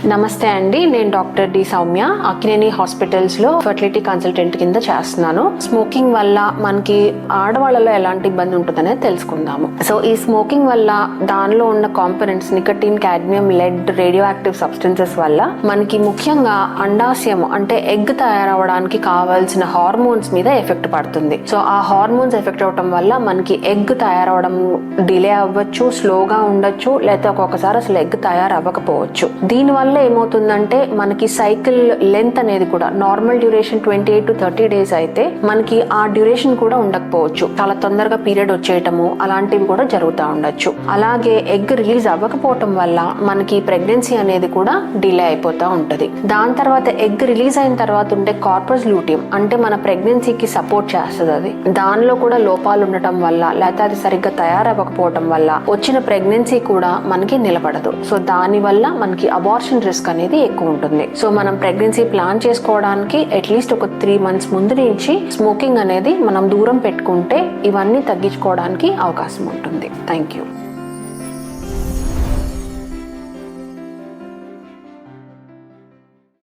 నమస్తే అండి, నేను doctor D Soumya, Akkineni hospitals లో ఫర్టిలిటీ కన్సల్టెంట్ కింద చేస్తున్నాను. స్మోకింగ్ వల్ల మనకి ఆడవాళ్ళలో ఎలాంటి ఇబ్బంది ఉంటుందనేది తెలుసుకుందాము. సో ఈ స్మోకింగ్ వల్ల దానిలో ఉన్న components nicotine, cadmium, lead, radioactive substances వల్ల మనకి ముఖ్యంగా అండాశయం అంటే ఎగ్ తయారవడానికి కావాల్సిన హార్మోన్స్ మీద ఎఫెక్ట్ పడుతుంది. సో ఆ హార్మోన్స్ ఎఫెక్ట్ అవడం వల్ల మనకి ఎగ్ తయారవడం డిలే అవ్వచ్చు, స్లోగా ఉండొచ్చు, లేకపోతే ఒక్కొక్కసారి అసలు ఎగ్ తయారవ్వకపోవచ్చు. దీని వల్ల ఏమవుతుందంటే మనకి సైకిల్ లెంత్ అనేది కూడా నార్మల్ డ్యూరేషన్ 28 to 30 days అయితే మనకి ఆ డ్యూరేషన్ కూడా ఉండకపోవచ్చు. చాలా తొందరగా పీరియడ్ వచ్చేయటము అలాంటివి కూడా జరుగుతూ ఉండొచ్చు. అలాగే ఎగ్ రిలీజ్ అవ్వకపోవటం వల్ల మనకి ప్రెగ్నెన్సీ అనేది కూడా డిలే అయిపోతూ ఉంటది. దాని తర్వాత ఎగ్ రిలీజ్ అయిన తర్వాత ఉండే కార్పస్ లూటియం అంటే మన ప్రెగ్నెన్సీకి సపోర్ట్ చేస్తుంది. అది దానిలో కూడా లోపాలు ఉండటం వల్ల లేకపోతే అది సరిగ్గా తయారవ్వకపోవటం వల్ల వచ్చిన ప్రెగ్నెన్సీ కూడా మనకి నిలబడదు. సో దాని వల్ల మనకి అబార్షన్ రిస్క్ అనేది ఎక్కువ ఉంటుంది. సో మనం ప్రెగ్నెన్సీ ప్లాన్ చేసుకోవడానికి అట్లీస్ట్ ఒక 3 months ముందు నుంచి స్మోకింగ్ అనేది మనం దూరం పెట్టుకుంటే ఇవన్నీ తగ్గించుకోవడానికి అవకాశం ఉంటుంది. Thank you.